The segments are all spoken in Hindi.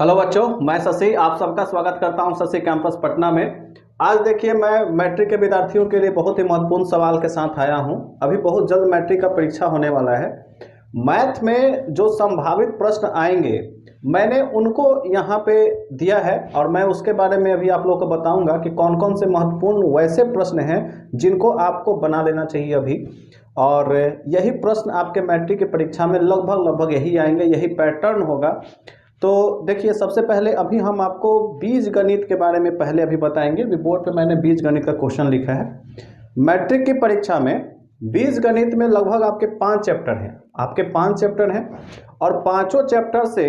हेलो बच्चों, मैं शशि आप सबका स्वागत करता हूं शशि कैंपस पटना में। आज देखिए, मैं मैट्रिक के विद्यार्थियों के लिए बहुत ही महत्वपूर्ण सवाल के साथ आया हूं। अभी बहुत जल्द मैट्रिक का परीक्षा होने वाला है। मैथ में जो संभावित प्रश्न आएंगे मैंने उनको यहाँ पे दिया है और मैं उसके बारे में अभी आप लोगों को बताऊंगा कि कौन कौन से महत्वपूर्ण वैसे प्रश्न हैं जिनको आपको बना लेना चाहिए अभी। और यही प्रश्न आपके मैट्रिक की परीक्षा में लगभग यही आएंगे, यही पैटर्न होगा। तो देखिए, सबसे पहले अभी हम आपको बीज गणित के बारे में पहले अभी बताएंगे। अभी बोर्ड पे मैंने बीज गणित का क्वेश्चन लिखा है। मैट्रिक की परीक्षा में बीज गणित में लगभग आपके 5 चैप्टर हैं। आपके 5 चैप्टर हैं और पांचों चैप्टर से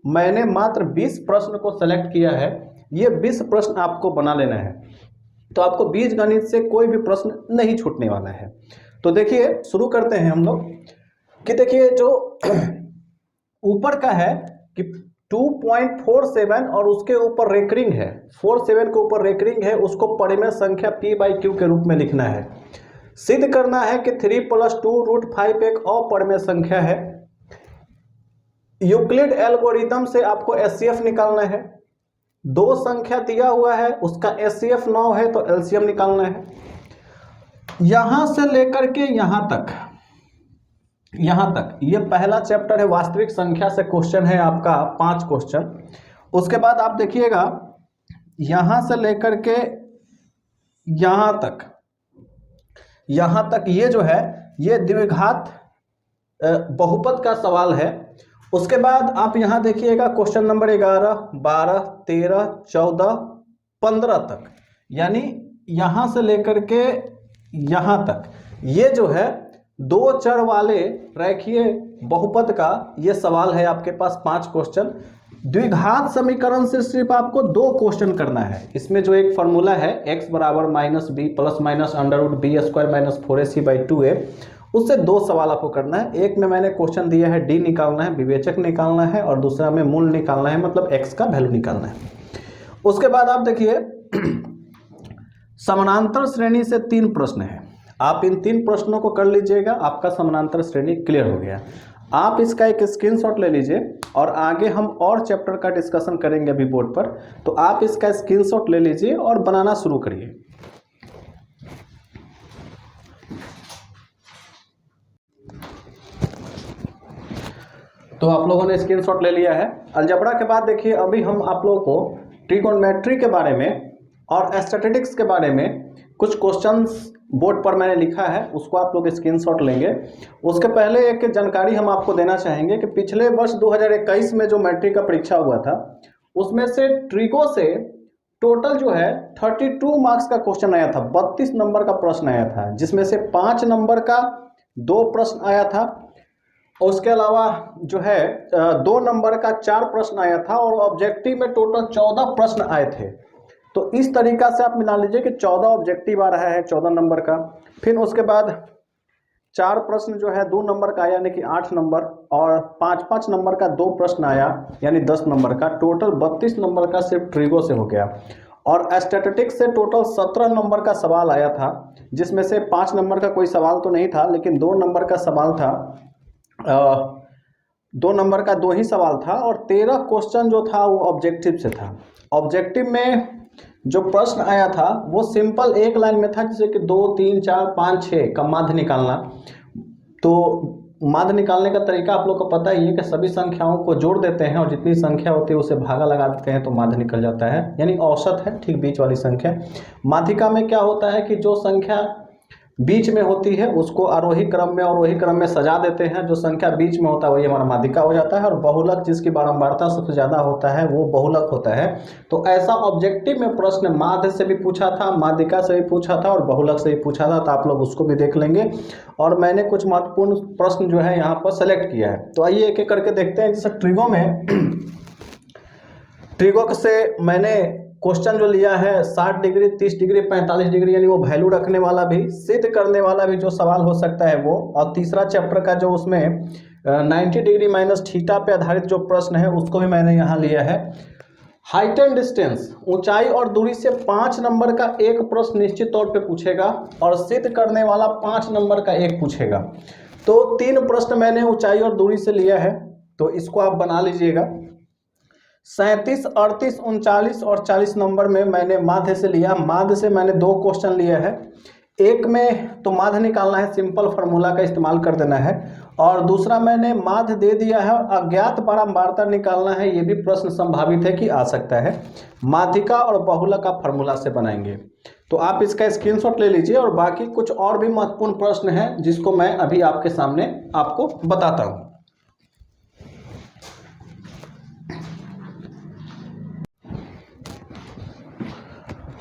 मैंने मात्र 20 प्रश्न को सेलेक्ट किया है। ये 20 प्रश्न आपको बना लेना है, तो आपको बीज गणित से कोई भी प्रश्न नहीं छूटने वाला है। तो देखिए, शुरू करते हैं हम लोग कि देखिए, जो ऊपर का है कि 2.47 और उसके ऊपर रेकरिंग है, 47 के ऊपर रेकरिंग है, उसको परिमेय संख्या p/q के रूप में लिखना है। सिद्ध करना है कि 3 + 2√5 एक अपरिमेय संख्या है। यूक्लिड एल्गोरिथम से आपको एचसीएफ निकालना है। दो संख्या दिया हुआ है, उसका एचसीएफ 9 है, तो एलसीएम निकालना है। यहां से लेकर के यहां तक ये पहला चैप्टर है। वास्तविक संख्या से क्वेश्चन है आपका 5 क्वेश्चन। उसके बाद आप देखिएगा, यहां से लेकर के यहां तक ये जो है ये द्विघात बहुपद का सवाल है। उसके बाद आप यहां देखिएगा क्वेश्चन नंबर 11, 12, 13, 14, 15 तक, यानी यहां से लेकर के यहां तक ये जो है 2 चर वाले रेखीय बहुपद का ये सवाल है आपके पास 5 क्वेश्चन। द्विघात समीकरण से सिर्फ आपको 2 क्वेश्चन करना है। इसमें जो एक फॉर्मूला है x = -b + -√b² - 4ac/2a, उससे 2 सवाल आपको करना है। एक में मैंने क्वेश्चन दिया है d निकालना है, विवेचक निकालना है, और दूसरा में मूल निकालना है, मतलब x का वैल्यू निकालना है। उसके बाद आप देखिए, समानांतर श्रेणी से 3 प्रश्न है। आप इन 3 प्रश्नों को कर लीजिएगा, आपका समानांतर श्रेणी क्लियर हो गया। आप इसका एक स्क्रीनशॉट ले लीजिए और आगे हम और चैप्टर का डिस्कशन करेंगे अभी बोर्ड पर, तो आप इसका स्क्रीनशॉट ले लीजिए और बनाना शुरू करिए। तो आप लोगों ने स्क्रीनशॉट ले लिया है। अलजेब्रा के बाद देखिए, अभी हम आप लोगों को ट्रिगोनोमेट्री के बारे में और स्टैटिस्टिक्स के बारे में कुछ क्वेश्चंस बोर्ड पर मैंने लिखा है, उसको आप लोग स्क्रीनशॉट लेंगे। उसके पहले एक जानकारी हम आपको देना चाहेंगे कि पिछले वर्ष 2021 में जो मैट्रिक का परीक्षा हुआ था, उसमें से ट्रिगो से टोटल जो है 32 मार्क्स का क्वेश्चन आया था। 32 नंबर का प्रश्न आया था, जिसमें से 5 नंबर का 2 प्रश्न आया था। उसके अलावा जो है 2 नंबर का 4 प्रश्न आया था और ऑब्जेक्टिव में टोटल 14 प्रश्न आए थे। तो इस तरीका से आप मिला लीजिए कि 14 ऑब्जेक्टिव आ रहा है 14 नंबर का। फिर उसके बाद 4 प्रश्न जो है 2 नंबर का आया, यानी कि 8 नंबर, और 5-5 नंबर का 2 प्रश्न आया, यानी 10 नंबर का। टोटल 32 नंबर का सिर्फ ट्रिगो से हो गया। और स्टैटिस्टिक्स से टोटल 17 नंबर का सवाल आया था, जिसमें से 5 नंबर का कोई सवाल तो नहीं था, लेकिन 2 नंबर का सवाल था। 2 नंबर का 2 ही सवाल था और 13 क्वेश्चन जो था वो ऑब्जेक्टिव से था। ऑब्जेक्टिव में जो प्रश्न आया था वो सिंपल एक लाइन में था, जैसे कि 2, 3, 4, 5, 6 का माध्य निकालना। तो माध्य निकालने का तरीका आप लोग को पता ही है कि सभी संख्याओं को जोड़ देते हैं और जितनी संख्या होती है उसे भागा लगा देते हैं, तो माध्य निकल जाता है, यानी औसत है, ठीक बीच वाली संख्या। माध्यिका में क्या होता है कि जो संख्या बीच में होती है उसको आरोही क्रम में सजा देते हैं। जो संख्या बीच में होता है वही हमारा माध्यिका हो जाता है, और बहुलक जिसकी बारंबारता सबसे ज़्यादा होता है वो बहुलक होता है। तो ऐसा ऑब्जेक्टिव में प्रश्न माध्य से भी पूछा था, माध्यिका से भी पूछा था और बहुलक से भी पूछा था, तो आप लोग उसको भी देख लेंगे। और मैंने कुछ महत्वपूर्ण प्रश्न जो है यहाँ पर सेलेक्ट किया है, तो आइए एक एक करके देखते हैं। जैसे ट्रिगो में, ट्रिगो से मैंने क्वेश्चन जो लिया है 60 डिग्री, 30 डिग्री, 45 डिग्री, यानी वो वैल्यू रखने वाला भी, सिद्ध करने वाला भी जो सवाल हो सकता है वो। और तीसरा चैप्टर का जो उसमें 90 डिग्री माइनस थीटा पे आधारित जो प्रश्न है उसको भी मैंने यहाँ लिया है। हाइट एंड डिस्टेंस, ऊंचाई और दूरी से 5 नंबर का एक प्रश्न निश्चित तौर पे पूछेगा और सिद्ध करने वाला 5 नंबर का एक पूछेगा। तो 3 प्रश्न मैंने ऊंचाई और दूरी से लिया है, तो इसको आप बना लीजिएगा। 37, 38, 39 और 40 नंबर में मैंने माध्य से लिया। माध्य से मैंने 2 क्वेश्चन लिए हैं। एक में तो माध्य निकालना है, सिंपल फार्मूला का इस्तेमाल कर देना है, और दूसरा मैंने माध्य दे दिया है, अज्ञात बारंबारता निकालना है। ये भी प्रश्न संभावित है कि आ सकता है। माध्यिका और बहुलक का फार्मूला से बनाएंगे। तो आप इसका स्क्रीनशॉट ले लीजिए, और बाकी कुछ और भी महत्वपूर्ण प्रश्न हैं जिसको मैं अभी आपके सामने आपको बताता हूँ।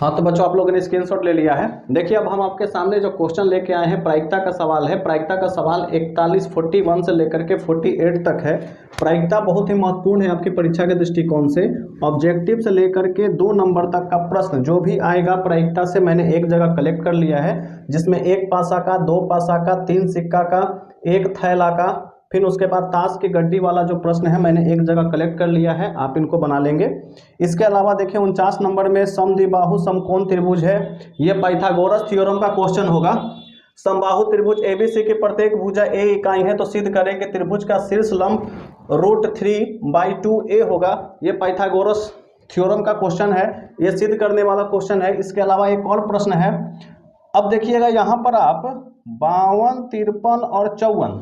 हाँ तो बच्चों, आप लोगों ने स्क्रीनशॉट ले लिया है। देखिए अब हम आपके सामने जो क्वेश्चन लेके आए हैं, प्रायिकता का सवाल है। प्रायिकता का सवाल 41 से लेकर के 48 तक है। प्रायिकता बहुत ही महत्वपूर्ण है आपकी परीक्षा के दृष्टिकोण से। ऑब्जेक्टिव से लेकर के 2 नंबर तक का प्रश्न जो भी आएगा प्रायिकता से मैंने एक जगह कलेक्ट कर लिया है, जिसमें 1 पासा का, 2 पासा का, 3 सिक्का का, 1 थैला का, फिर उसके बाद ताश की गड्डी वाला जो प्रश्न है मैंने एक जगह कलेक्ट कर लिया है। आप इनको बना लेंगे। इसके अलावा देखिए 49 नंबर में समद्विबाहु समकोण त्रिभुज है। ये पाइथागोरस थ्योरम का क्वेश्चन होगा। समबाहु त्रिभुज एबीसी की प्रत्येक भुजा ए इकाई है, तो सिद्ध करें कि त्रिभुज का शीर्ष लंब √3/2a होगा। ये पाइथागोरस थ्योरम का क्वेश्चन है, ये सिद्ध करने वाला क्वेश्चन है। इसके अलावा एक और प्रश्न है। अब देखिएगा यहाँ पर आप 52, 53 और 54,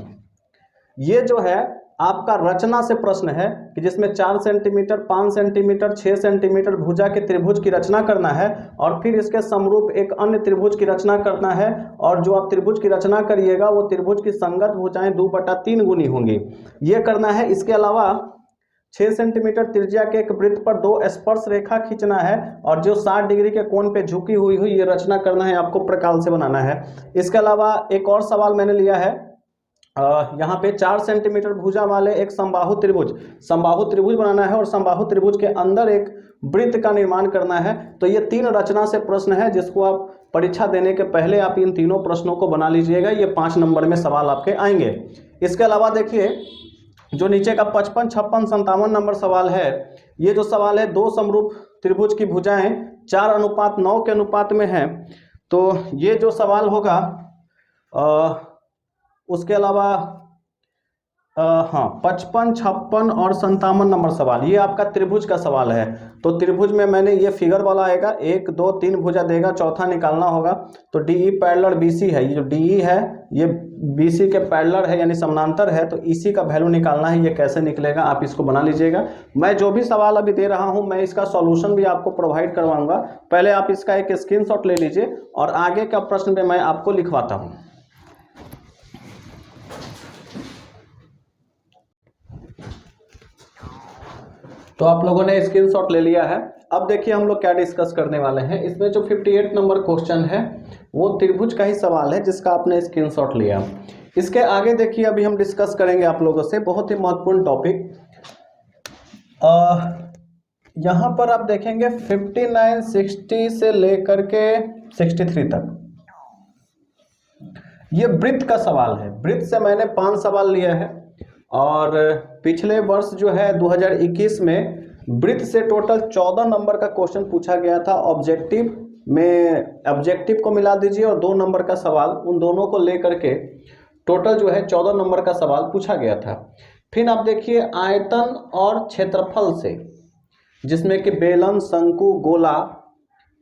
ये जो है आपका रचना से प्रश्न है कि जिसमें 4 सेंटीमीटर, 5 सेंटीमीटर, 6 सेंटीमीटर भुजा के त्रिभुज की रचना करना है, और फिर इसके समरूप एक अन्य त्रिभुज की रचना करना है, और जो आप त्रिभुज की रचना करिएगा वो त्रिभुज की संगत भुजाएं 2/3 गुनी होंगी, ये करना है। इसके अलावा 6 सेंटीमीटर त्रिज्या के एक वृत्त पर 2 स्पर्श रेखा खींचना है, और जो 60 डिग्री के कोण पे झुकी हुई ये रचना करना है, आपको प्रकाल से बनाना है। इसके अलावा एक और सवाल मैंने लिया है, यहाँ पे 4 सेंटीमीटर भुजा वाले एक समबाहु त्रिभुज बनाना है, और समबाहु त्रिभुज के अंदर एक वृत्त का निर्माण करना है। तो ये 3 रचना से प्रश्न है, जिसको आप परीक्षा देने के पहले आप इन तीनों प्रश्नों को बना लीजिएगा। ये 5 नंबर में सवाल आपके आएंगे। इसके अलावा देखिए जो नीचे का 55, 56, 57 नंबर सवाल है, ये जो सवाल है 2 समरूप त्रिभुज की भुजाएं 4:9 के अनुपात में है। तो ये जो सवाल होगा उसके अलावा हाँ 55, 56 और 57 नंबर सवाल, ये आपका त्रिभुज का सवाल है। तो त्रिभुज में मैंने ये फिगर वाला आएगा, 1, 2, 3 भुजा देगा, चौथा निकालना होगा। तो DE पैरेलल BC है, ये जो DE है ये BC के पैरेलल है, यानी समानांतर है। तो EC का वैल्यू निकालना है, ये कैसे निकलेगा आप इसको बना लीजिएगा। मैं जो भी सवाल अभी दे रहा हूँ मैं इसका सॉल्यूशन भी आपको प्रोवाइड करवाऊंगा। पहले आप इसका एक स्क्रीनशॉट ले लीजिए, और आगे का प्रश्न भी मैं आपको लिखवाता हूँ। तो आप लोगों ने स्क्रीनशॉट ले लिया है। अब देखिए हम लोग क्या डिस्कस करने वाले हैं। इसमें जो 58 नंबर क्वेश्चन है वो त्रिभुज का ही सवाल है, जिसका आपने स्क्रीनशॉट लिया। इसके आगे देखिए अभी हम डिस्कस करेंगे आप लोगों से बहुत ही महत्वपूर्ण टॉपिक। यहाँ पर आप देखेंगे 59, 60 से लेकर के 63 तक ये वृत्त का सवाल है। वृत्त से मैंने 5 सवाल लिया है, और पिछले वर्ष जो है 2021 में वृत्त से टोटल 14 नंबर का क्वेश्चन पूछा गया था। ऑब्जेक्टिव में ऑब्जेक्टिव को मिला दीजिए और 2 नंबर का सवाल, उन दोनों को लेकर के टोटल जो है 14 नंबर का सवाल पूछा गया था। फिर आप देखिए आयतन और क्षेत्रफल से, जिसमें कि बेलन, शंकु, गोला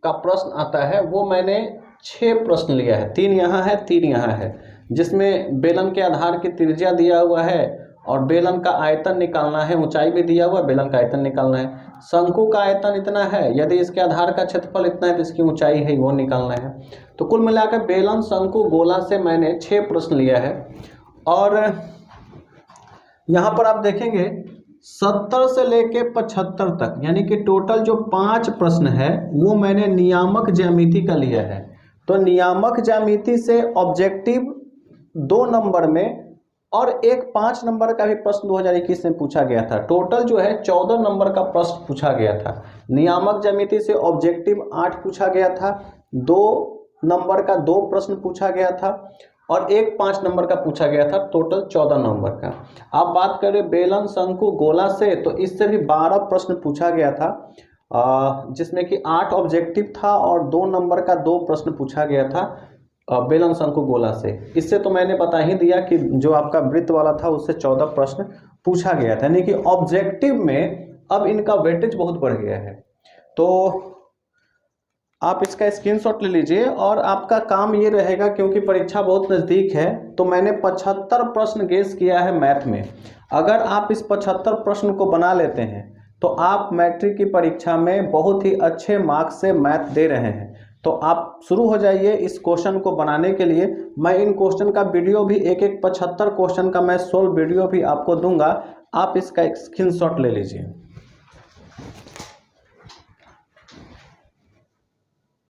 का प्रश्न आता है, वो मैंने 6 प्रश्न लिया है। 3 यहाँ है, 3 यहाँ है, जिसमें बेलन के आधार की त्रिज्या दिया हुआ है, और बेलन का आयतन निकालना है, ऊंचाई भी दिया हुआ है, बेलन का आयतन निकालना है। शंकु का आयतन इतना है, यदि इसके आधार का क्षेत्रफल इतना है तो इसकी ऊंचाई है वो निकालना है। तो कुल मिलाकर बेलन, शंकु, गोला से मैंने 6 प्रश्न लिया है। और यहाँ पर आप देखेंगे 70 से लेके 75 तक, यानी कि टोटल जो 5 प्रश्न है वो मैंने नियामक ज्यामिति का लिया है। तो नियामक ज्यामिति से ऑब्जेक्टिव 2 नंबर में और एक 5 नंबर का भी प्रश्न 2021 में पूछा गया था। टोटल जो है 14 नंबर का प्रश्न पूछा गया था। नियामक ज्यामिति से ऑब्जेक्टिव 8 पूछा गया था, 2 नंबर का 2 प्रश्न पूछा गया था, और एक 5 नंबर का पूछा गया था। टोटल 14 नंबर का। आप बात करें बेलन, शंकु, गोला से, तो इससे भी 12 प्रश्न पूछा गया था, जिसमें कि 8 ऑब्जेक्टिव था और 2 नंबर का 2 प्रश्न पूछा गया था बेलन, शंकु, गोला से। इससे तो मैंने बता ही दिया कि जो आपका वृत्त वाला था उससे 14 प्रश्न पूछा गया था। यानी कि ऑब्जेक्टिव में अब इनका वेटेज बहुत बढ़ गया है। तो आप इसका स्क्रीनशॉट ले लीजिए और आपका काम ये रहेगा, क्योंकि परीक्षा बहुत नज़दीक है, तो मैंने 75 प्रश्न गेस किया है मैथ में। अगर आप इस 75 प्रश्न को बना लेते हैं तो आप मैट्रिक की परीक्षा में बहुत ही अच्छे मार्क्स से मैथ दे रहे हैं। तो आप शुरू हो जाइए इस क्वेश्चन को बनाने के लिए। मैं इन क्वेश्चन का वीडियो भी एक 75 क्वेश्चन का मैं सोल्व वीडियो भी आपको दूंगा, आप इसका एक स्क्रीनशॉट ले लीजिए।